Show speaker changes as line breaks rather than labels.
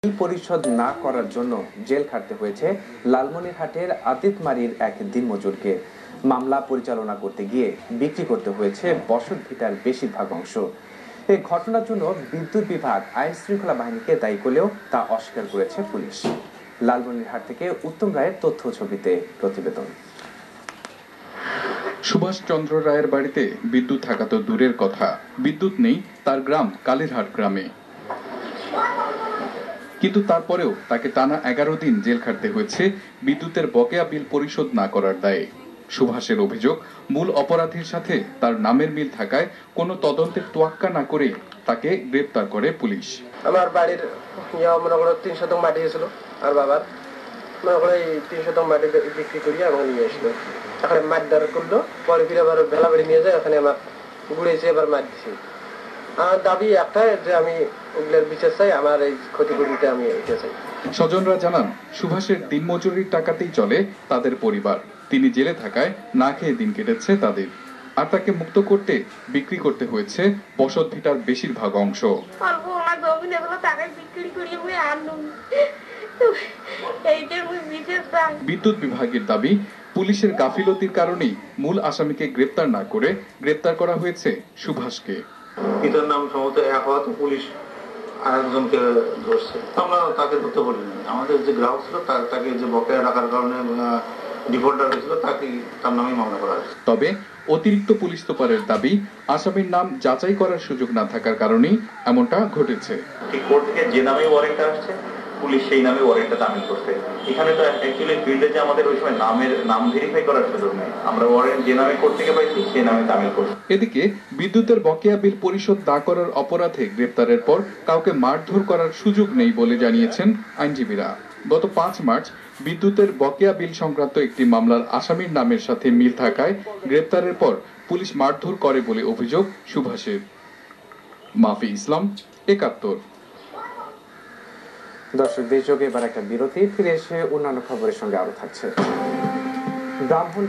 বিল পরিশোধ না করার জন্য জেল খাটতে হয়েছে লালমনিরহাটের আতিতমারীর এক দিনমজুরকে। মামলা পরিচালনা করতে গিয়ে বিক্রি করতে হয়েছে বসত ভিটার বেশিরভাগ অংশ। এই ঘটনার জন্য বিদ্যুৎ বিভাগ আইন শৃঙ্খলা বাহিনীকে দায়ী করলেও তা অস্বীকার করেছে পুলিশ। লালমনিরহাট থেকে উত্তম রায়ের তথ্য ছবিতে প্রতিবেদন।
সুভাষ চন্দ্র রায়ের বাড়িতে বিদ্যুৎ থাকা তো দূরের কথা, বিদ্যুৎ নেই তার গ্রাম কালীরহাট গ্রামে। কিন্তু তারপরেও তাকে টানা 11 দিন জেল খাটতে হয়েছে বিদ্যুতের বকেয়া বিল পরিশোধ না করার দায়ে। সুভাষের অভিযোগ, মূল অপরাধীর সাথে তার নামের মিল থাকায় কোনো তদন্তের তোয়াক্কা না করে তাকে গ্রেপ্তার করে পুলিশ।
আমার বাড়ির মনে করো 3 শতক মাটি ছিল, আর বাবার মনে করো এই 3 শতক মাটি বিক্রি করিয়ে আমাকে নিয়ে আসলো। এখানে মাঠদার করলো, পরে ফিরে আবার ভেলাবাড়ি নিয়ে যায়, ওখানে আমার ঘুরেছে, এবার মাঠ দিছে। আমার দাবি একটাই যে আমি ওগুলোর বিচার চাই, আমার এই ক্ষতিপূরণটা আমি এটা চাই।
স্বজনরা জানান, সুভাষের দিনমজুরির টাকাতেই চলে তাদের পরিবার। তিনি জেলে থাকায় না খেয়ে দিন কেটেছে তাদের। আর তাকে মুক্ত করতে বিক্রি করতে হয়েছে বসত ভিটার বেশিরভাগ অংশ। বিদ্যুৎ বিভাগের দাবি, পুলিশের গাফিলতির কারণেই মূল আসামিকে গ্রেপ্তার না করে গ্রেপ্তার করা হয়েছে সুভাষকে।
পিতার নাম সম্ভবত এক হওয়াতে পুলিশ আরেকজনকে ধরছে। আমরা তাকে ধরতে পারিনি। আমাদের যে গ্রাহক ছিল তাকে যে বকেয়া রাখার কারণে ডিফল্টার হয়েছিল, তার নামেই মামলা করা হয়েছে।
তবে অতিরিক্ত পুলিশ সুপারের দাবি, আসামির নাম যাচাই করার সুযোগ না থাকার কারণেই এমনটা ঘটেছে।
কোর্ট থেকে যে নামে ওয়ারেন্ট আসছে, পুলিশ সেই নামে ওয়ারেন্টটা তামিল করছে। এখানে তো অ্যাকচুয়ালি ফিল্ডে যে আমাদের ওই সময় নাম ভেরিফাই করার সুযোগ নেই। আমরা ওয়ারেন্ট যে নামে কোর্ট থেকে পাইছি সেই নামে তামিল করছি।
এদিকে বিদ্যুতের বকেয়া বিল পরিশোধ না করার অপরাধে গ্রেপ্তারের পর কাউকে মারধর করার সুযোগ নেই বলে জানিয়েছেন আইনজীবীরা। গত 5 মার্চ বিদ্যুতের বকেয়া বিল সংক্রান্ত একটি মামলার আসামির নামের সাথে মিল থাকায় গ্রেপ্তারের পর পুলিশ মারধর করে বলে অভিযোগ সুভাষের। মাফি ইসলাম, 71।
দর্শক, দেশযোগে এবার একটা বিরতি, ফিরে এসে অন্যান্য খবরের সঙ্গে আরো থাকছে। ব্রাহ্মণ